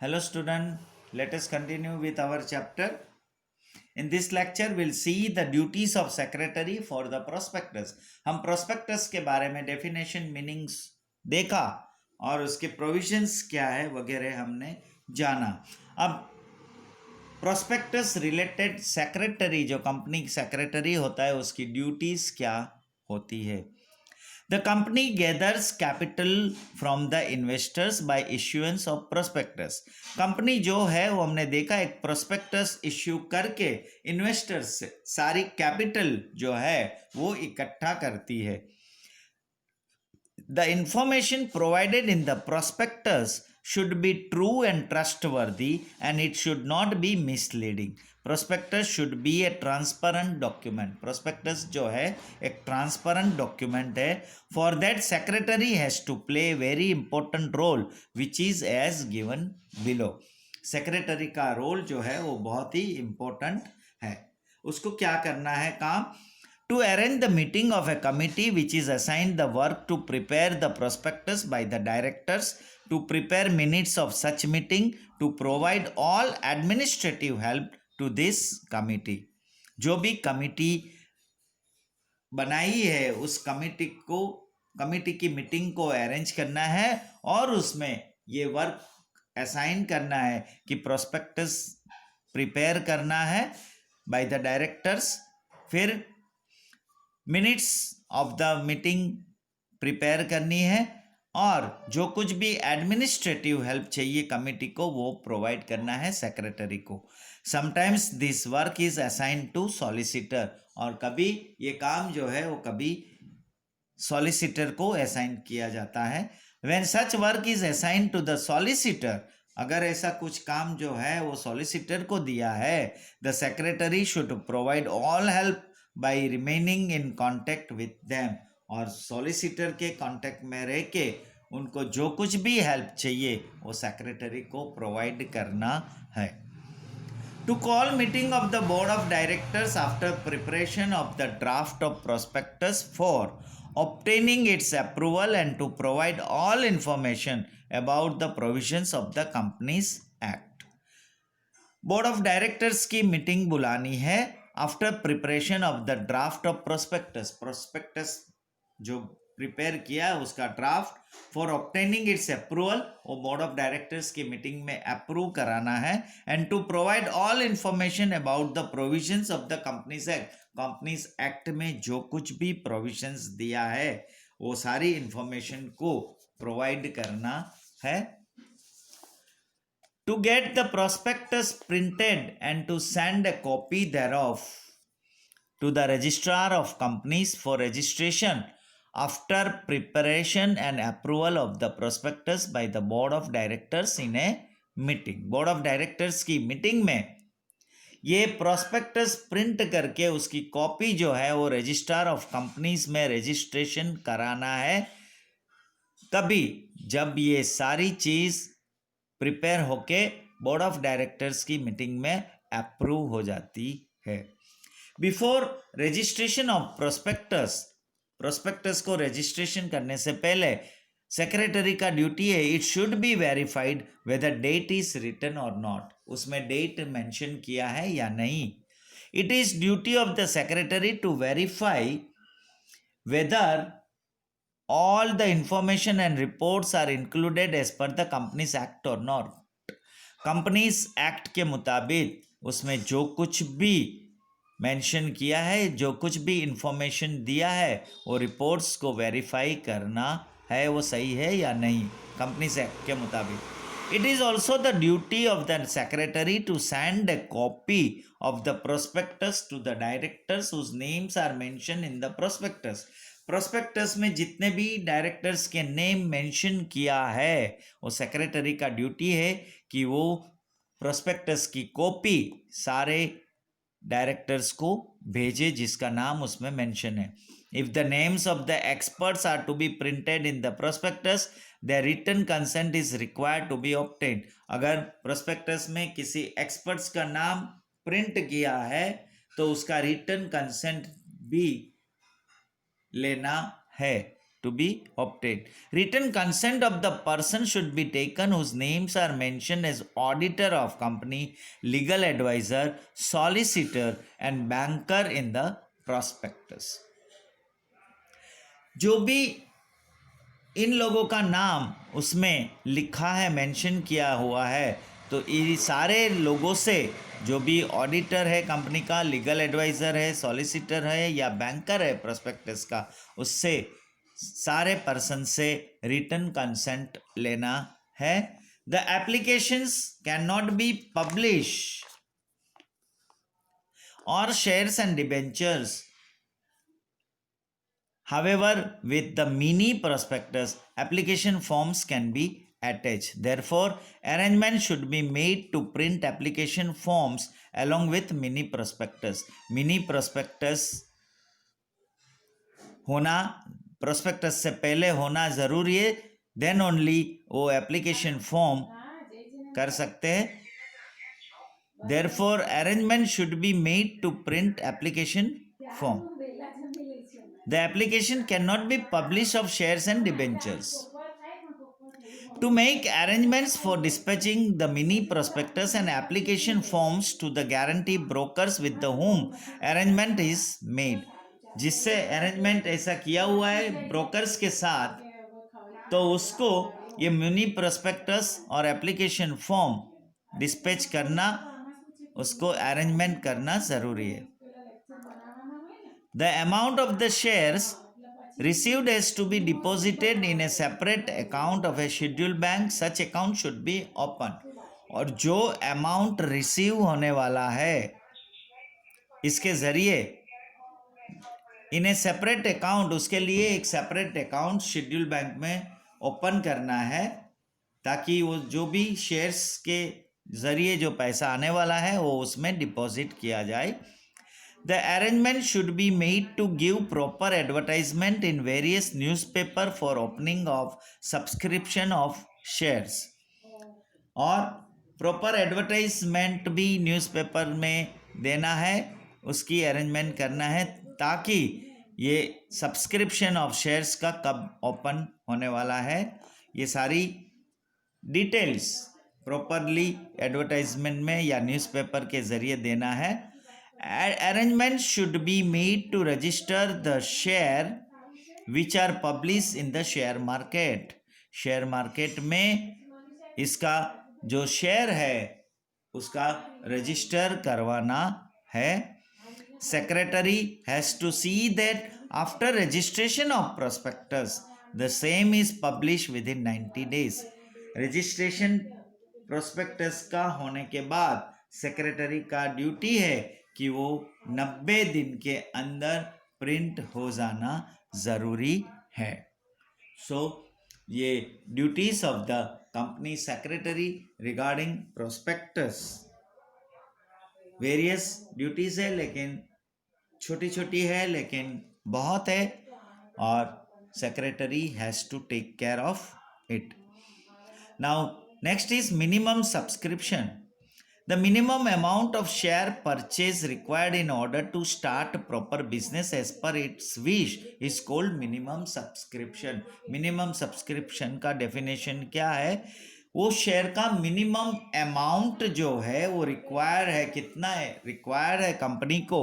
Hello student, let us continue with our chapter. In this lecture, we'll see the duties of secretary for the prospectus. हम prospectus के बारे में definition meanings देखा और उसके provisions क्या है वगैरह हमने जाना. अब prospectus related secretary जो कंपनी secretary होता है उसकी duties क्या होती है. The company gathers capital from the investors by issuance of prospectus. Company जो है वो हमने देखा एक prospectus इश्यू करके इन्वेस्टर्स से सारी कैपिटल जो है वो इकट्ठा करती है. The information provided in the prospectus should be true and trustworthy and it should not be misleading. Prospectus should be a transparent document. Prospectus जो है एक transparent document है. For that secretary has to play a very important role which is as given below. Secretary का role जो है वो बहुत ही important है. उसको क्या करना है काम? To arrange the meeting of a committee which is assigned the work to prepare the prospectus by the directors, to prepare minutes of such meeting, to provide all administrative help to this committee. जो भी committee बनाई है उस committee की meeting को arrange करना है और उसमें ये वर्क असाइन करना है कि प्रोस्पेक्टस प्रिपेयर करना है बाय द डायरेक्टर्स, फिर minutes of the meeting prepare करनी है और जो कुछ भी एडमिनिस्ट्रेटिव हेल्प चाहिए कमिटी को वो प्रोवाइड करना है सेक्रेटरी को. Sometimes this work is assign to solicitor और कभी ये काम जो है वो कभी सॉलिसिटर को असाइन किया जाता है. When such work is assign to the solicitor, अगर ऐसा कुछ काम जो है वो सॉलिसिटर को दिया है, the secretary should provide all help by remaining in contact with them, और सॉलिसिटर के कॉन्टेक्ट में रह के उनको जो कुछ भी हेल्प चाहिए वो सेक्रेटरी को प्रोवाइड करना है. To call meeting of the board of directors after preparation of the draft of prospectus for obtaining its approval and to provide all information about the provisions of the Companies Act. Board of directors की meeting बुलानी है after preparation of the draft of prospectus. Prospectus जो prepare किया उसका draft for obtaining its approval, वो board of directors की meeting में approve कराना है. And to provide all information about the provisions of the companies act. Companies act में जो कुछ भी प्रोविजंस दिया है वो सारी इंफॉर्मेशन को प्रोवाइड करना है. To get the prospectus printed and to send a copy thereof to the registrar of companies for registration after preparation and approval of the prospectus by the board of directors in a meeting. board of directors की meeting में ये prospectus print करके उसकी copy जो है वो registrar of companies में registration कराना है. कभी जब ये सारी चीज़ प्रिपेयर होके बोर्ड ऑफ डायरेक्टर्स की मीटिंग में अप्रूव हो जाती है. बिफोर रजिस्ट्रेशन ऑफ प्रोस्पेक्टस को रजिस्ट्रेशन करने से पहले सेक्रेटरी का ड्यूटी है it should be verified whether date is written or not. उसमें डेट मेंशन किया है या नहीं. It is duty of the secretary to verify whether all the information and reports are included as per the Companies Act or not. Companies Act के मुताबिक उसमें जो कुछ भी मेंशन किया है, जो कुछ भी इंफॉर्मेशन दिया है वो रिपोर्ट्स को वेरीफाई करना है वो सही है या नहीं कंपनीज एक्ट के मुताबिक. It is also the duty of the secretary to send a copy of the prospectus to the directors whose names are mentioned in the prospectus. Prospectus में जितने भी डायरेक्टर्स के नेम मेंशन किया है वो secretary का ड्यूटी है कि वो प्रोस्पेक्टस की कॉपी सारे डायरेक्टर्स को भेजे जिसका नाम उसमें मेंशन है. If the names of the experts are to be printed in the prospectus the written consent is required to be obtained. अगर प्रोस्पेक्टस में किसी एक्सपर्ट्स का नाम प्रिंट किया है तो उसका रिटन कंसेंट भी लेना है. to be obtained. Written consent of the person should be taken whose names are mentioned as auditor of company, legal advisor, solicitor and banker in the prospectus. जो भी इन लोगों का नाम उसमें लिखा है, मेंशन किया हुआ है, तो ये सारे लोगों से, जो भी ऑडिटर है कंपनी का, लीगल एडवाइज़र है, सॉलिसिटर है या बैंकर है प्रोस्पेक्टस का, उससे सारे पर्सन से रिटन कंसेंट लेना है. The applications can not be publish और shares and debentures. However, with the mini prospectus, application forms can be attached. Therefore, arrangement should be made to print application forms along with mini prospectus. Mini prospectus होना, prospectus से पहले होना ज़रूरी है, then only वो application form कर सकते हैं. Therefore, arrangement should be made to print application form. The application cannot be published of shares and debentures. To make arrangements for dispatching the mini prospectus and application forms to the guarantee brokers with the whom arrangement is made. जिससे arrangement ऐसा किया हुआ है brokers के साथ, तो उसको ये mini prospectus और application form dispatch करना, उसको arrangement करना ज़रूरी है. The amount of the shares received has to be deposited in a separate account of a scheduled bank. Such account should be open. और जो amount receive होने वाला है इसके ज़रिए in a separate account, उसके लिए एक separate account scheduled bank में open करना है, ताकि वो जो भी shares के ज़रिए जो पैसा आने वाला है वो उसमें deposit किया जाए. The arrangement should be made to give proper advertisement in various newspaper for opening of subscription of shares. और proper advertisement भी newspaper में देना है, उसकी arrangement करना है, ताकि ये subscription of shares का कब open होने वाला है, ये सारी details properly advertisement में या newspaper के ज़रिए देना है. Arrangements should be made to register the share which are published in the share market. Share market में इसका जो शेयर है उसका रजिस्टर करवाना है. Secretary has to see that after registration of prospectus, the same is published within 90 days. Registration prospectus का होने के बाद सेक्रेटरी का ड्यूटी है कि वो 90 दिन के अंदर प्रिंट हो जाना ज़रूरी है. सो ये duties of the company secretary regarding prospectus, various duties है, लेकिन छोटी छोटी है लेकिन बहुत है, और secretary has to take care of it. Now next is minimum subscription. The minimum amount of share purchase required in order to start proper business as per its wish is called minimum subscription. Minimum subscription का definition क्या है? वो share का minimum amount जो है वो require है, कितना है रिक्वायर है कंपनी को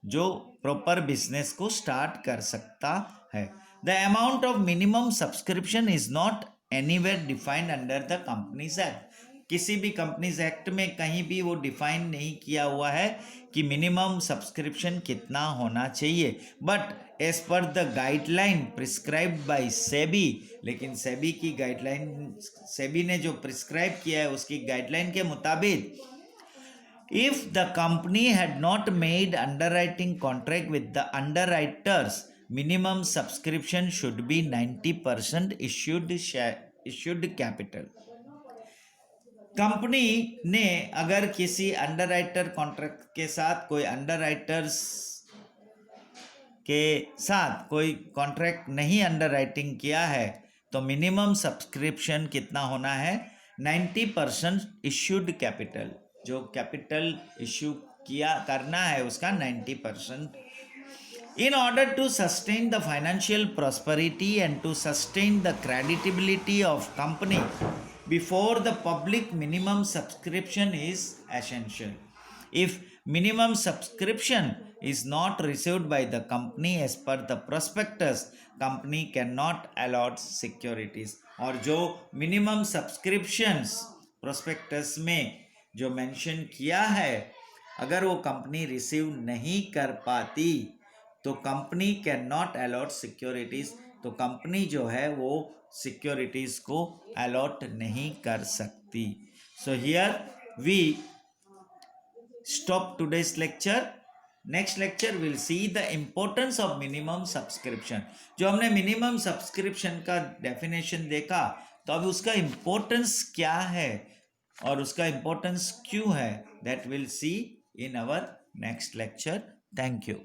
जो प्रॉपर बिजनेस को स्टार्ट कर सकता है. The amount of minimum subscription is not anywhere defined under the companies act. किसी भी कंपनीज एक्ट में कहीं भी वो डिफाइन नहीं किया हुआ है कि मिनिमम सब्सक्रिप्शन कितना होना चाहिए, but as per the guideline prescribed by SEBI. लेकिन सेबी की गाइडलाइन, सेबी ने जो प्रिस्क्राइब किया है उसकी गाइडलाइन के मुताबिक, if the company had not made underwriting contract with the underwriters, minimum subscription should be 90% issued capital. Company ने अगर किसी अंडरराइटर कॉन्ट्रैक्ट के साथ, कोई अंडरराइटर्स के साथ कोई कॉन्ट्रैक्ट नहीं अंडरराइटिंग किया है, तो मिनिमम सब्सक्रिप्शन कितना होना है? 90% इश्यूड कैपिटल. जो कैपिटल इश्यू किया करना है उसका 90%. In order to sustain the financial prosperity and to sustain the creditability of company before the public, minimum subscription is essential. If minimum subscription is not received by the company as per the prospectus, company cannot allot securities. और जो minimum subscriptions prospectus में जो mention किया है, अगर वो company receive नहीं कर पाती तो company can not allot securities, तो कंपनी जो है वो सिक्योरिटीज को अलॉट नहीं कर सकती. So here we stop today's lecture. Next lecture will see the importance of minimum subscription. जो हमने मिनिमम सब्सक्रिप्शन का डेफिनेशन देखा, तो अब उसका इम्पोर्टेंस क्या है और उसका इम्पोर्टेंस क्यों है, that will see in our next lecture. Thank you.